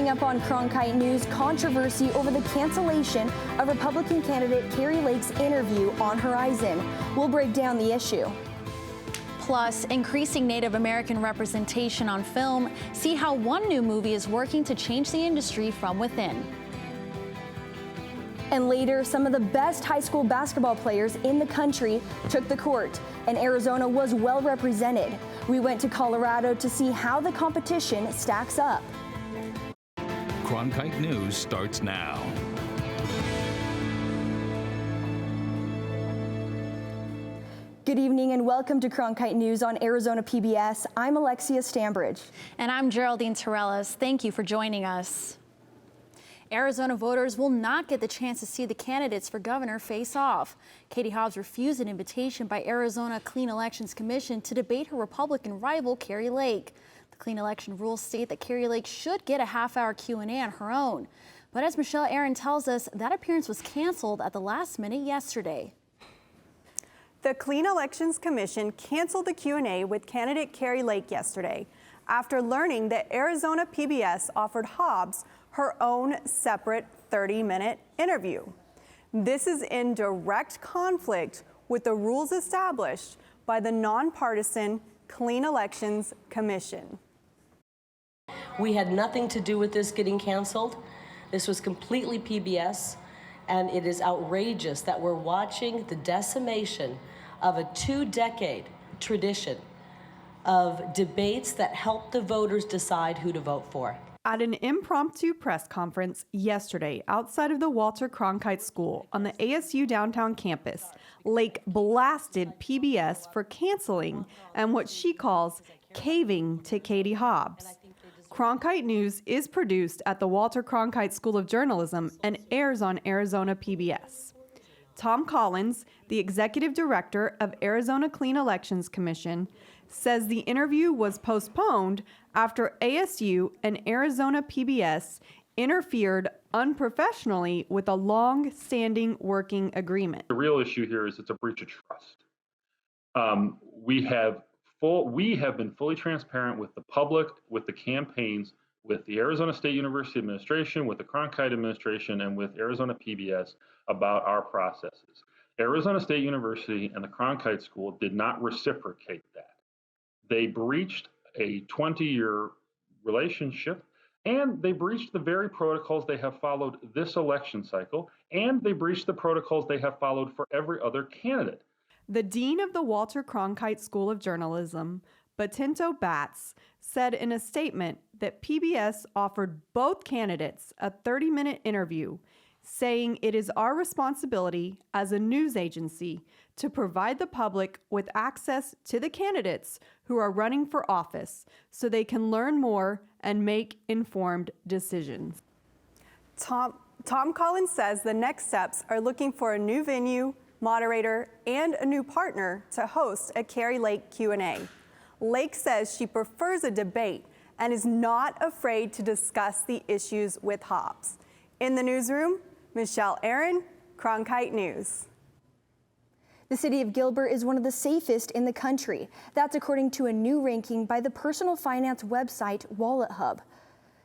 Coming up on Cronkite News, controversy over the cancellation of Republican candidate Kari Lake's interview on Horizon. We'll break down the issue. Plus, increasing Native American representation on film. See how one new movie is working to change the industry from within. And later, some of the best high school basketball players in the country took the court, and Arizona was well represented. We went to Colorado to see how the competition stacks up. Cronkite News starts now. Good evening and welcome to Cronkite News on Arizona PBS. I'm Alexia Stambridge. And I'm Geraldine Torellis. Thank you for joining us. Arizona voters will not get the chance to see the candidates for governor face off. Katie Hobbs refused an invitation by Arizona Clean Elections Commission to debate her Republican rival, Kari Lake. The clean election rules state that Kari Lake should get a half-hour Q&A on her own. But as Michelle Aaron tells us, that appearance was canceled at the last minute yesterday. The Clean Elections Commission canceled the Q&A with candidate Kari Lake yesterday after learning that Arizona PBS offered Hobbs her own separate 30-minute interview. This is in direct conflict with the rules established by the nonpartisan Clean Elections Commission. We had nothing to do with this getting canceled. This was completely PBS, and it is outrageous that we're watching the decimation of a two-decade tradition of debates that help the voters decide who to vote for. At an impromptu press conference yesterday outside of the Walter Cronkite School on the ASU downtown campus, Lake blasted PBS for canceling and what she calls caving to Katie Hobbs. Cronkite News is produced at the Walter Cronkite School of Journalism and airs on Arizona PBS. Tom Collins, the executive director of Arizona Clean Elections Commission, says the interview was postponed after ASU and Arizona PBS interfered unprofessionally with a long-standing working agreement. The real issue here is it's a breach of trust. We have been fully transparent with the public, with the campaigns, with the Arizona State University administration, with the Cronkite administration, and with Arizona PBS about our processes. Arizona State University and the Cronkite School did not reciprocate that. They breached a 20-year relationship, and they breached the very protocols they have followed this election cycle, and they breached the protocols they have followed for every other candidate. The dean of the Walter Cronkite School of Journalism, Batinto Batts, said in a statement that PBS offered both candidates a 30-minute interview, saying it is our responsibility as a news agency to provide the public with access to the candidates who are running for office so they can learn more and make informed decisions. Tom Collins says the next steps are looking for a new venue, moderator, and a new partner to host a Kari Lake Q&A. Lake says she prefers a debate and is not afraid to discuss the issues with Hobbs. In the newsroom, Michelle Aaron, Cronkite News. The city of Gilbert is one of the safest in the country. That's according to a new ranking by the personal finance website Wallet Hub.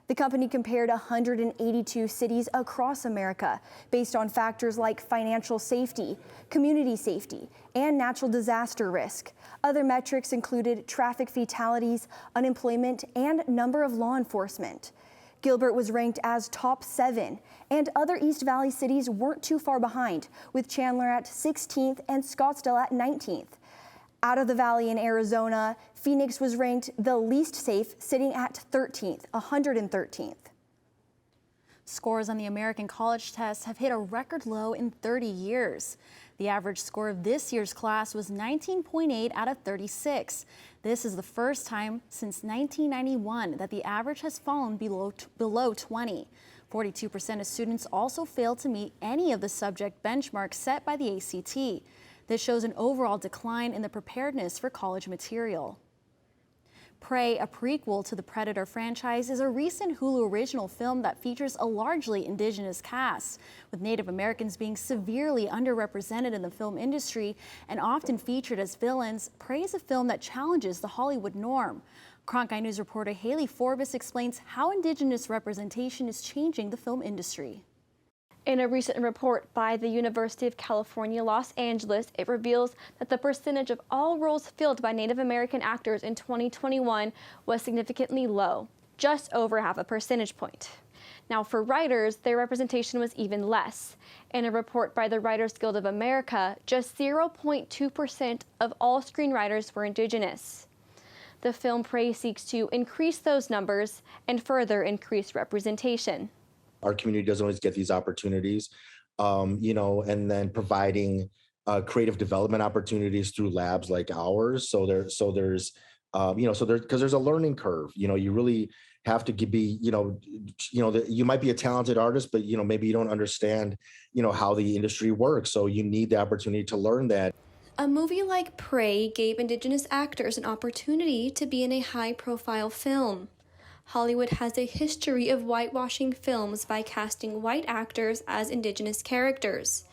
The company compared 182 cities across America based on factors like financial safety, community safety, and natural disaster risk. Other metrics included traffic fatalities, unemployment, and number of law enforcement. Gilbert was ranked as top 7, and other East Valley cities weren't too far behind, with Chandler at 16th and Scottsdale at 19th. Out of the valley in Arizona, Phoenix was ranked the least safe, sitting at 13th, 113th. Scores on the American College Test have hit a record low in 30 years. The average score of this year's class was 19.8 out of 36. This is the first time since 1991 that the average has fallen below 20. 42% of students also failed to meet any of the subject benchmarks set by the ACT. This shows an overall decline in the preparedness for college material. Prey, a prequel to the Predator franchise, is a recent Hulu original film that features a largely indigenous cast, with Native Americans being severely underrepresented in the film industry and often featured as villains. Prey is a film that challenges the Hollywood norm. Cronkite News reporter Haley Forbes explains how Indigenous representation is changing the film industry. In a recent report by the University of California, Los Angeles, it reveals that the percentage of all roles filled by Native American actors in 2021 was significantly low, just over half a percentage point. Now, for writers, their representation was even less. In a report by the Writers Guild of America, just 0.2% of all screenwriters were Indigenous. The film Prey seeks to increase those numbers and further increase representation. Our community doesn't always get these opportunities, and then providing creative development opportunities through labs like ours. There's because there's a learning curve. You really have to be, you might be a talented artist, but maybe you don't understand, how the industry works. So you need the opportunity to learn that. A movie like Prey gave Indigenous actors an opportunity to be in a high-profile film. Hollywood has a history of whitewashing films by casting white actors as Indigenous characters.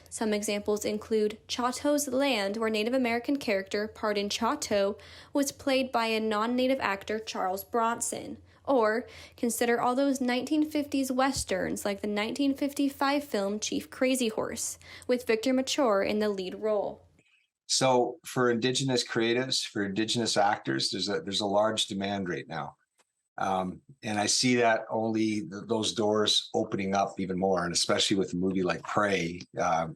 Some examples include Chato's Land, where Native American character Pardon Chato was played by a non-Native actor, Charles Bronson. Or consider all those 1950s westerns like the 1955 film Chief Crazy Horse, with Victor Mature in the lead role. So for Indigenous creatives, for Indigenous actors, there's a large demand right now. And I see that only those doors opening up even more, and especially with a movie like Prey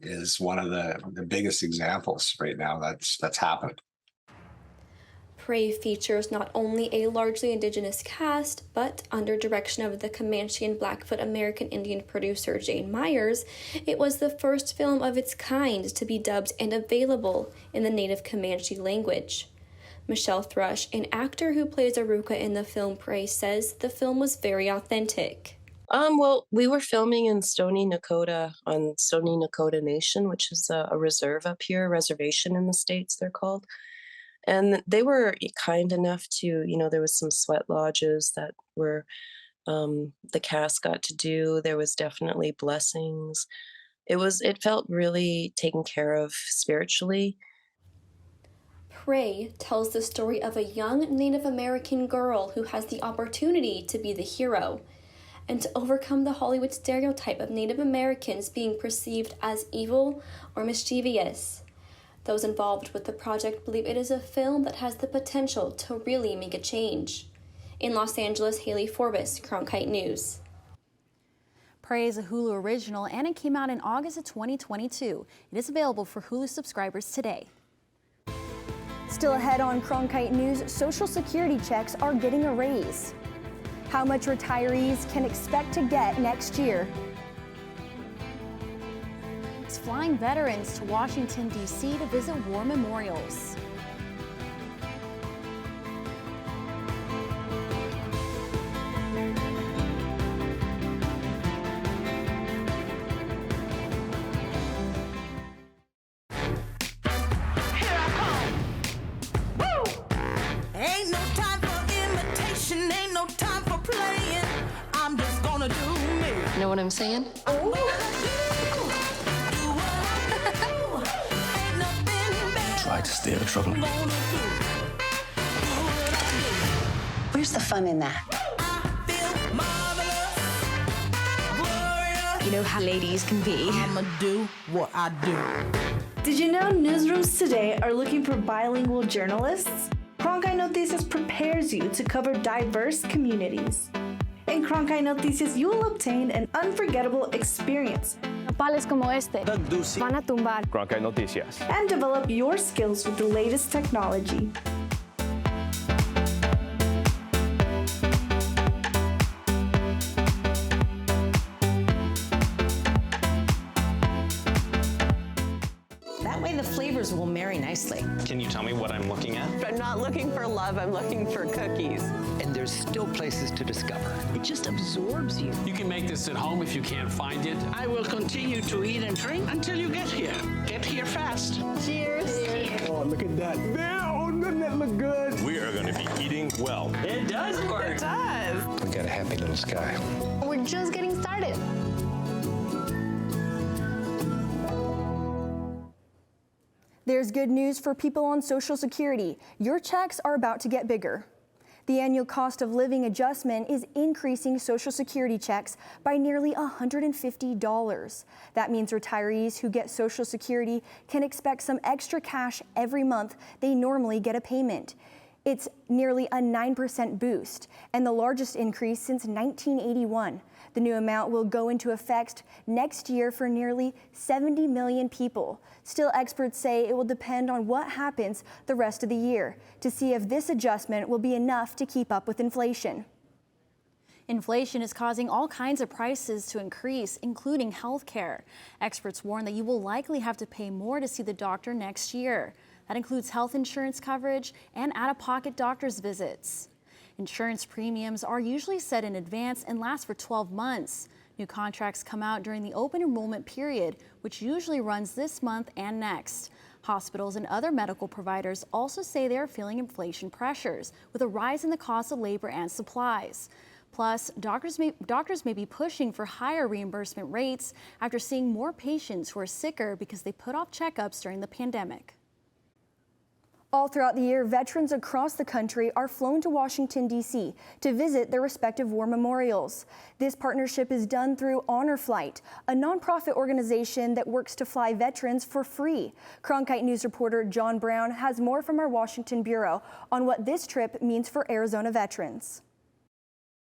is one of the biggest examples right now that's happened. Prey features not only a largely Indigenous cast, but under direction of the Comanche and Blackfoot American Indian producer Jane Myers, it was the first film of its kind to be dubbed and available in the native Comanche language. Michelle Thrush, an actor who plays Aruka in the film Prey, says the film was very authentic. Well, we were filming in Stoney Nakoda on Stoney Nakoda Nation, which is a reserve up here, reservation in the States, they're called. And they were kind enough to, there was some sweat lodges that were the cast got to do. There was definitely blessings. It felt really taken care of spiritually. Prey tells the story of a young Native American girl who has the opportunity to be the hero and to overcome the Hollywood stereotype of Native Americans being perceived as evil or mischievous. Those involved with the project believe it is a film that has the potential to really make a change. In Los Angeles, Haley Forbes, Cronkite News. Prey is a Hulu original and it came out in August of 2022. It is available for Hulu subscribers today. Still ahead on Cronkite News, Social Security checks are getting a raise. How much retirees can expect to get next year. It's flying veterans to Washington, D.C. to visit war memorials. Ain't no time for imitation, ain't no time for playing. I'm just gonna do me. You know what I'm saying? Try to steer the trouble. Where's the fun in that? You know how ladies can be. I'ma do what I do. Did you know newsrooms today are looking for bilingual journalists? Cronkite Noticias prepares you to cover diverse communities. In Cronkite Noticias, you will obtain an unforgettable experience. Nopales como este van a tumbar. Cronkite Noticias. And develop your skills with the latest technology. That way the flavors will marry nicely. Can you tell me what I'm looking at? I'm not looking for love, I'm looking for cookies. And there's still places to discover. It just absorbs you. You can make this at home if you can't find it. I will continue to eat and drink until you get here. Get here fast. Cheers. Oh, look at that. Oh, doesn't that look good? We are going to be eating well. It does work. It does. We got a happy little sky. We're just getting started. There's good news for people on Social Security. Your checks are about to get bigger. The annual cost of living adjustment is increasing Social Security checks by nearly $150. That means retirees who get Social Security can expect some extra cash every month they normally get a payment. It's nearly a 9% boost and the largest increase since 1981. The new amount will go into effect next year for nearly 70 million people. Still, experts say it will depend on what happens the rest of the year to see if this adjustment will be enough to keep up with inflation. Inflation is causing all kinds of prices to increase, including health care. Experts warn that you will likely have to pay more to see the doctor next year. That includes health insurance coverage and out-of-pocket doctor's visits. Insurance premiums are usually set in advance and last for 12 months. New contracts come out during the open enrollment period, which usually runs this month and next. Hospitals and other medical providers also say they are feeling inflation pressures with a rise in the cost of labor and supplies. Plus, doctors may be pushing for higher reimbursement rates after seeing more patients who are sicker because they put off checkups during the pandemic. All throughout the year, veterans across the country are flown to Washington, D.C. to visit their respective war memorials. This partnership is done through Honor Flight, a nonprofit organization that works to fly veterans for free. Cronkite News reporter John Brown has more from our Washington bureau on what this trip means for Arizona veterans.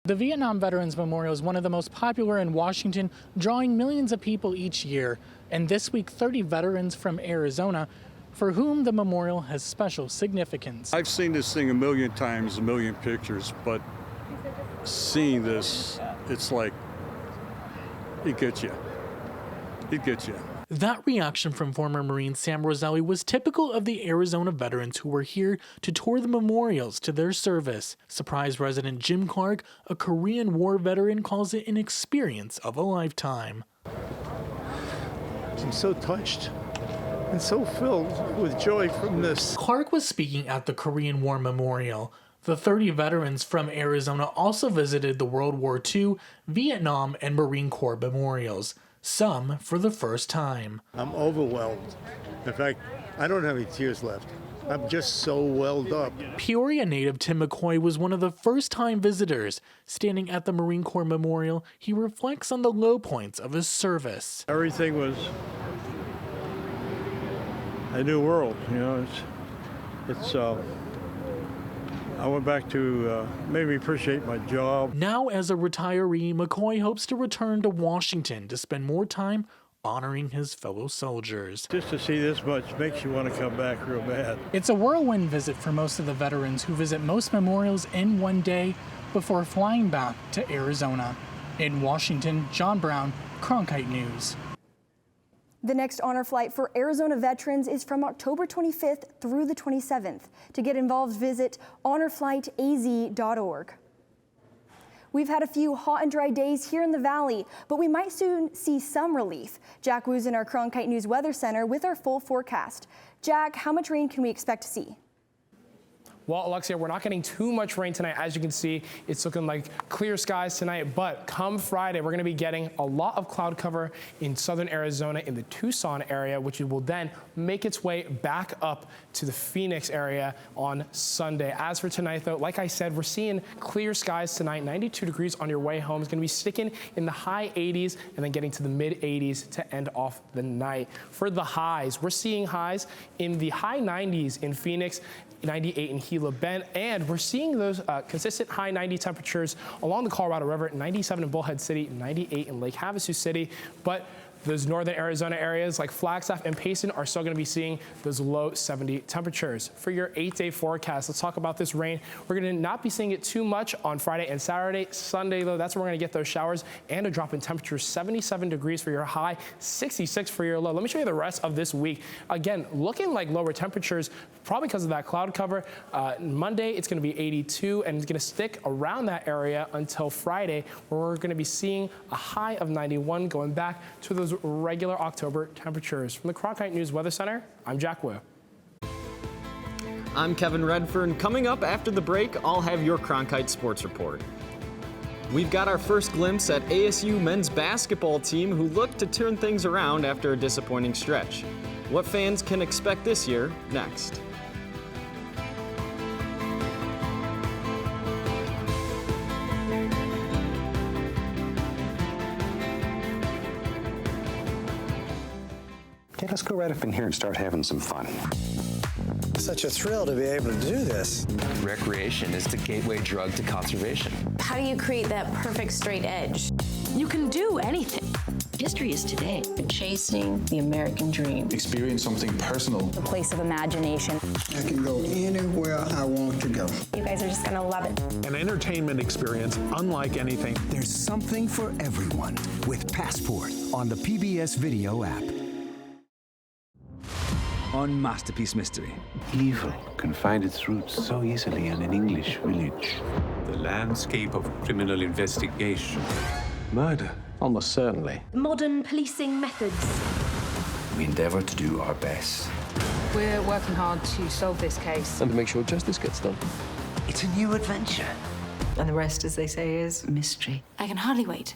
The Vietnam Veterans Memorial is one of the most popular in Washington, drawing millions of people each year. And this week, 30 veterans from Arizona for whom the memorial has special significance. I've seen this thing a million times, a million pictures, but seeing this, it's like, it gets you. It gets you. That reaction from former Marine Sam Roselli was typical of the Arizona veterans who were here to tour the memorials to their service. Surprise resident Jim Clark, a Korean War veteran, calls it an experience of a lifetime. I'm so touched and so filled with joy from this. Clark was speaking at the Korean War Memorial. The 30 veterans from Arizona also visited the World War II, Vietnam, and Marine Corps memorials, some for the first time. I'm overwhelmed. In fact, I don't have any tears left. I'm just so welled up. Peoria native Tim McCoy was one of the first-time visitors. Standing at the Marine Corps Memorial, he reflects on the low points of his service. Everything was a new world, you know. I went back to made me appreciate my job. Now, as a retiree, McCoy hopes to return to Washington to spend more time honoring his fellow soldiers. Just to see this much makes you want to come back real bad. It's a whirlwind visit for most of the veterans who visit most memorials in one day before flying back to Arizona. In Washington, John Brown, Cronkite News. The next honor flight for Arizona veterans is from October 25th through the 27th. To get involved, visit honorflightaz.org. We've had a few hot and dry days here in the valley, but we might soon see some relief. Jack Woo's in our Cronkite News Weather Center with our full forecast. Jack, how much rain can we expect to see? Well, Alexia, we're not getting too much rain tonight. As you can see, it's looking like clear skies tonight. But come Friday, we're going to be getting a lot of cloud cover in southern Arizona in the Tucson area, which will then make its way back up to the Phoenix area on Sunday. As for tonight, though, like I said, we're seeing clear skies tonight. 92 degrees on your way home. It's going to be sticking in the high 80s and then getting to the mid 80s to end off the night. For the highs, we're seeing highs in the high 90s in Phoenix, 98 in Gila Bend, and we're seeing those consistent high 90 temperatures along the Colorado River, 97 in Bullhead City, 98 in Lake Havasu City, but those northern Arizona areas like Flagstaff and Payson are still going to be seeing those low 70 temperatures. For your 8-day forecast, let's talk about this rain. We're going to not be seeing it too much on Friday and Saturday. Sunday, though, that's where we're going to get those showers and a drop in temperature, 77 degrees for your high, 66 for your low. Let me show you the rest of this week. Again, looking like lower temperatures, probably because of that cloud cover. Monday, it's going to be 82, and it's going to stick around that area until Friday, where we're going to be seeing a high of 91 going back to those regular October temperatures. From the Cronkite News Weather Center, I'm Jack Wu. I'm Kevin Redfern. Coming up after the break, I'll have your Cronkite Sports Report. We've got our first glimpse at ASU men's basketball team who look to turn things around after a disappointing stretch. What fans can expect this year, next. Okay, let's go right up in here and start having some fun. Such a thrill to be able to do this. Recreation is the gateway drug to conservation. How do you create that perfect straight edge? You can do anything. History is today. Chasing the American dream. Experience something personal. A place of imagination. I can go anywhere I want to go. You guys are just going to love it. An entertainment experience unlike anything. There's something for everyone with Passport on the PBS Video app. On Masterpiece Mystery. Evil can find its roots so easily in an English village. The landscape of criminal investigation. Murder, almost certainly. Modern policing methods. We endeavor to do our best. We're working hard to solve this case. And to make sure justice gets done. It's a new adventure. And the rest, as they say, is mystery. I can hardly wait.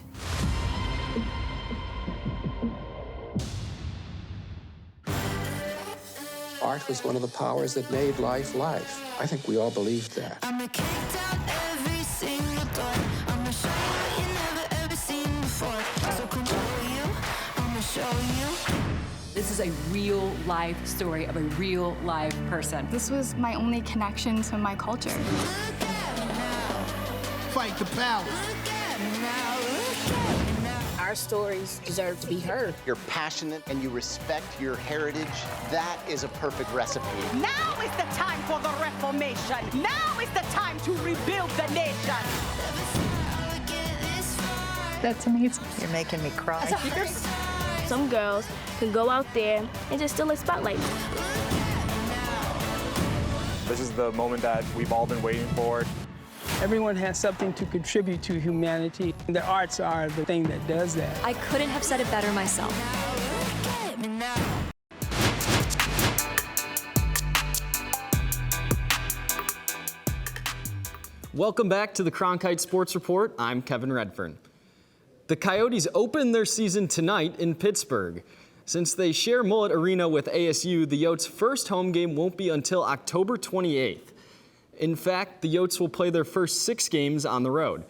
Art was one of the powers that made life life. I think we all believed that. I'm gonna kick down every single door. I'm gonna show you what you never ever seen before. So control you, I'm gonna show you. This is a real life story of a real live person. This was my only connection to my culture. Fight the power. Our stories deserve to be heard. You're passionate and you respect your heritage. That is a perfect recipe. Now is the time for the Reformation. Now is the time to rebuild the nation. That's amazing. You're making me cry. Some girls can go out there and just steal a spotlight. This is the moment that we've all been waiting for. Everyone has something to contribute to humanity. The arts are the thing that does that. I couldn't have said it better myself. Welcome back to the Cronkite Sports Report. I'm Kevin Redfern. The Coyotes open their season tonight in Pittsburgh. Since they share Mullet Arena with ASU, the Yotes' first home game won't be until October 28th. In fact, the Yotes will play their first 6 games on the road.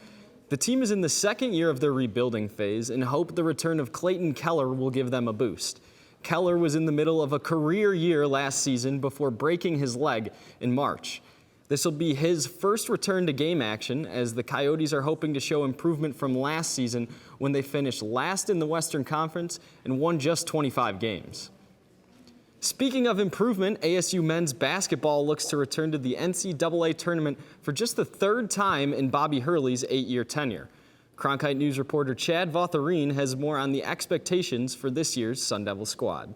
The team is in the second year of their rebuilding phase and hope the return of Clayton Keller will give them a boost. Keller was in the middle of a career year last season before breaking his leg in March. This will be his first return to game action, as the Coyotes are hoping to show improvement from last season when they finished last in the Western Conference and won just 25 games. Speaking of improvement, ASU men's basketball looks to return to the NCAA tournament for just the 3rd time in Bobby Hurley's 8-year tenure. Cronkite News reporter Chad Votharine has more on the expectations for this year's Sun Devil squad.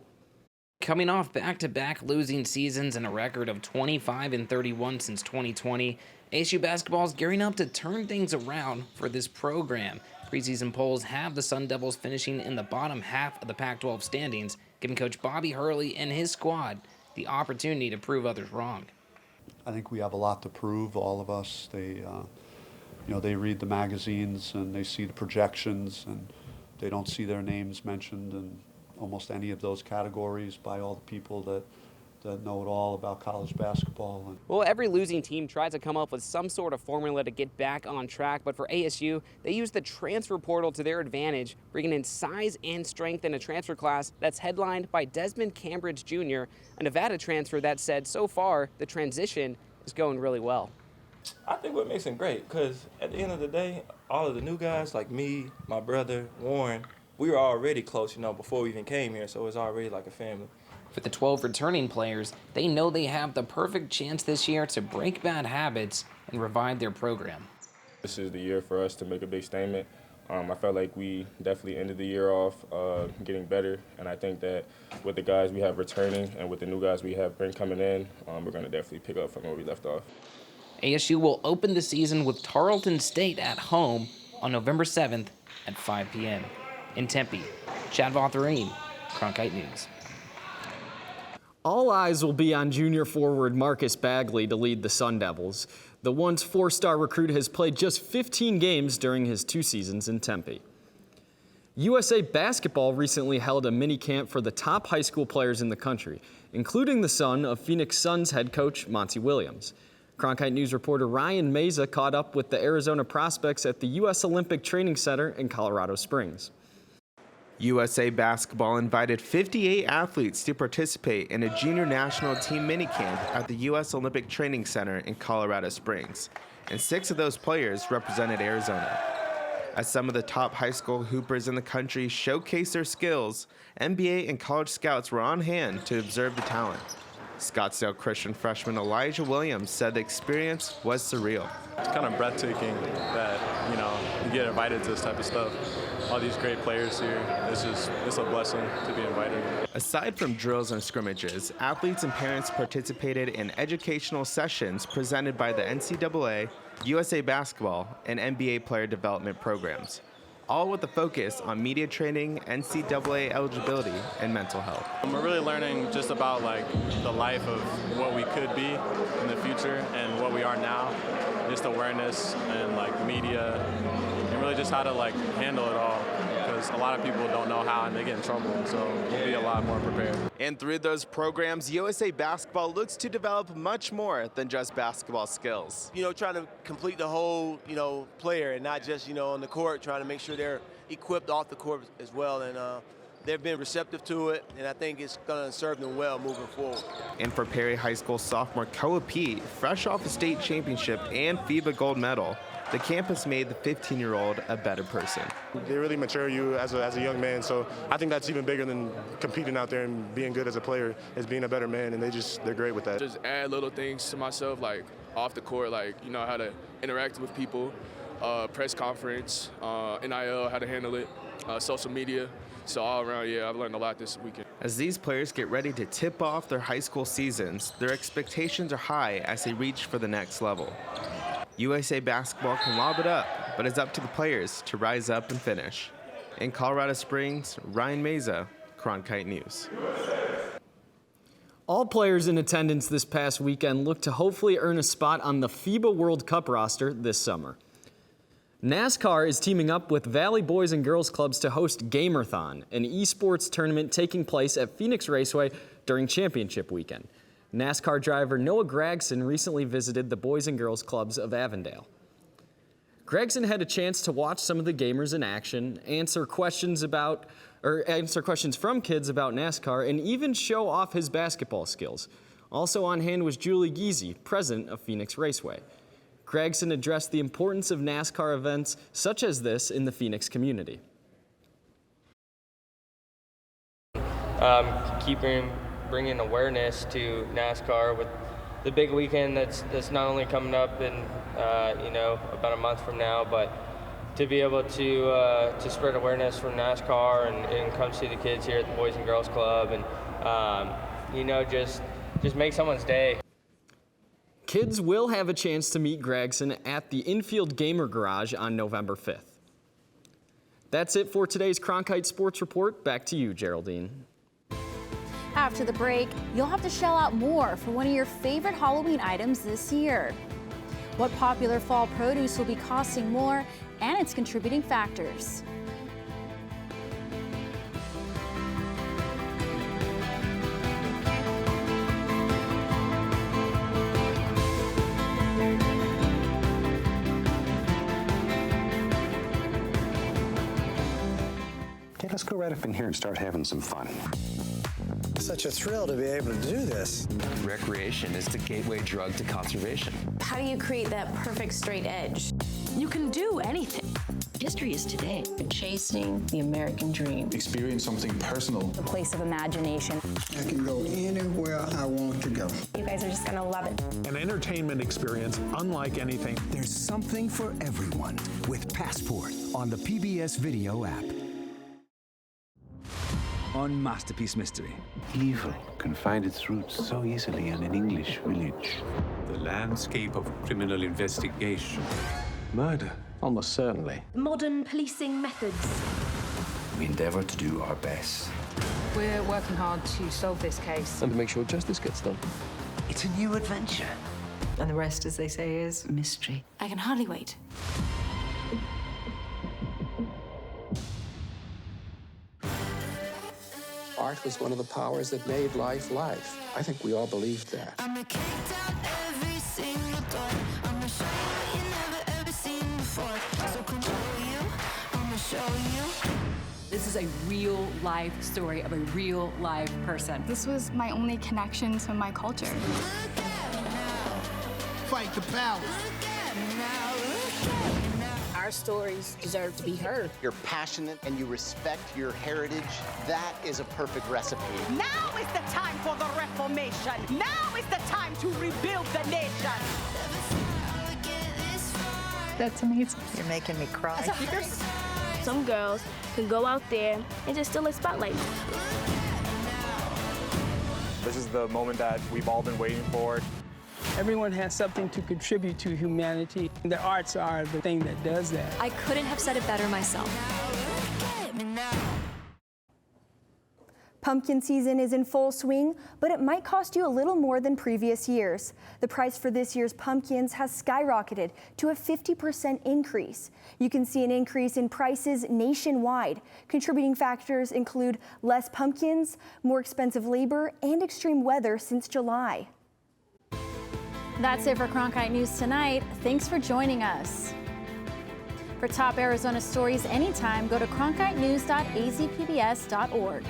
Coming off back-to-back losing seasons and a record of 25-31 since 2020, ASU basketball is gearing up to turn things around for this program. Preseason polls have the Sun Devils finishing in the bottom half of the Pac-12 standings, giving Coach Bobby Hurley and his squad the opportunity to prove others wrong. I think we have a lot to prove, all of us. They read the magazines and they see the projections, and they don't see their names mentioned in almost any of those categories by all the people that know it all about college basketball. Well, every losing team tries to come up with some sort of formula to get back on track, but for ASU, they use the transfer portal to their advantage, bringing in size and strength in a transfer class that's headlined by Desmond Cambridge Jr., a Nevada transfer that said so far the transition is going really well. I think what makes him great, because at the end of the day, all of the new guys like me, my brother, Warren, we were already close, before we even came here, so it's already like a family. For the 12 returning players, they know they have the perfect chance this year to break bad habits and revive their program. This is the year for us to make a big statement. I felt like we definitely ended the year off getting better, and I think that with the guys we have returning and with the new guys we have coming in, we're going to definitely pick up from where we left off. ASU will open the season with Tarleton State at home on November 7th at 5 p.m. In Tempe, Chad Votharine, Cronkite News. All eyes will be on junior forward Marcus Bagley to lead the Sun Devils. The once 4-star recruit has played just 15 games during his 2 seasons in Tempe. USA Basketball recently held a mini camp for the top high school players in the country, including the son of Phoenix Suns head coach Monty Williams. Cronkite News reporter Ryan Meza caught up with the Arizona prospects at the U.S. Olympic Training Center in Colorado Springs. USA Basketball invited 58 athletes to participate in a junior national team minicamp at the U.S. Olympic Training Center in Colorado Springs, and 6 of those players represented Arizona. As some of the top high school hoopers in the country showcased their skills, NBA and college scouts were on hand to observe the talent. Scottsdale Christian freshman Elijah Williams said the experience was surreal. It's kind of breathtaking that, you get invited to this type of stuff. All these great players here, it's a blessing to be invited. Aside from drills and scrimmages, athletes and parents participated in educational sessions presented by the NCAA, USA Basketball, and NBA player development programs, all with a focus on media training, NCAA eligibility, and mental health. We're really learning just about the life of what we could be in the future and what we are now, just awareness and media, and really just how to handle it all, because a lot of people don't know how and they get in trouble, so we'll be a lot more prepared. And through those programs, USA Basketball looks to develop much more than just basketball skills. Trying to complete the whole, player and not just, on the court, trying to make sure they're equipped off the court as well. And they've been receptive to it, and I think it's going to serve them well moving forward. And for Perry High School sophomore Koa Pete, fresh off a state championship and FIBA gold medal, the campus made the 15-year-old a better person. They really mature you as a young man, so I think that's even bigger than competing out there and being good as a player, is being a better man, and they're great with that. Just add little things to myself, off the court, how to interact with people, press conference, NIL, how to handle it, social media. So all around, I've learned a lot this weekend. As these players get ready to tip off their high school seasons, their expectations are high as they reach for the next level. USA Basketball can lob it up, but it's up to the players to rise up and finish. In Colorado Springs, Ryan Meza, Cronkite News. All players in attendance this past weekend look to hopefully earn a spot on the FIBA World Cup roster this summer. NASCAR is teaming up with Valley Boys and Girls Clubs to host Gamerthon, an esports tournament taking place at Phoenix Raceway during championship weekend. NASCAR driver Noah Gregson recently visited the Boys and Girls Clubs of Avondale. Gregson had a chance to watch some of the gamers in action, answer questions from kids about NASCAR, and even show off his basketball skills. Also on hand was Julie Giese, president of Phoenix Raceway. Gregson addressed the importance of NASCAR events such as this in the Phoenix community. Bringing awareness to NASCAR with the big weekend that's not only coming up in about a month from now, but to be able to spread awareness from NASCAR and come see the kids here at the Boys and Girls Club and just make someone's day. Kids will have a chance to meet Gregson at the Infield Gamer Garage on November 5th. That's it for today's Cronkite Sports Report. Back to you, Geraldine. After the break, you'll have to shell out more for one of your favorite Halloween items this year. What popular fall produce will be costing more and its contributing factors. Okay, let's go right up in here and start having some fun. Such a thrill to be able to do this. Recreation is the gateway drug to conservation. How do you create that perfect straight edge? You can do anything. History is today. Chasing the American dream. Experience something personal. A place of imagination. I can go anywhere I want to go. You guys are just gonna love it. An entertainment experience unlike anything. There's something for everyone with Passport on the PBS Video app. On Masterpiece Mystery. Evil can find its roots so easily in an English village. The landscape of criminal investigation. Murder. Almost certainly. Modern policing methods. We endeavor to do our best. We're working hard to solve this case. And to make sure justice gets done. It's a new adventure. And the rest, as they say, is Mystery. I can hardly wait. Art was one of the powers that made life life. I think we all believed that. I'ma kick down every single door. I'ma show you what you never ever seen before. So control you, I'ma show you. This is is a real life story of a real live person. This was my only connection to my culture. Fight the power. Our stories deserve to be heard. You're passionate and you respect your heritage. That is a perfect recipe. Now is the time for the Reformation. Now is the time to rebuild the nation. That's amazing. You're making me cry. Some girls can go out there and just steal a spotlight. This is the moment that we've all been waiting for. Everyone has something to contribute to humanity. The arts are the thing that does that. I couldn't have said it better myself. Pumpkin season is in full swing, but it might cost you a little more than previous years. The price for this year's pumpkins has skyrocketed to a 50% increase. You can see an increase in prices nationwide. Contributing factors include less pumpkins, more expensive labor, and extreme weather since July. That's it for Cronkite News tonight. Thanks for joining us. For top Arizona stories anytime, go to cronkitenews.azpbs.org.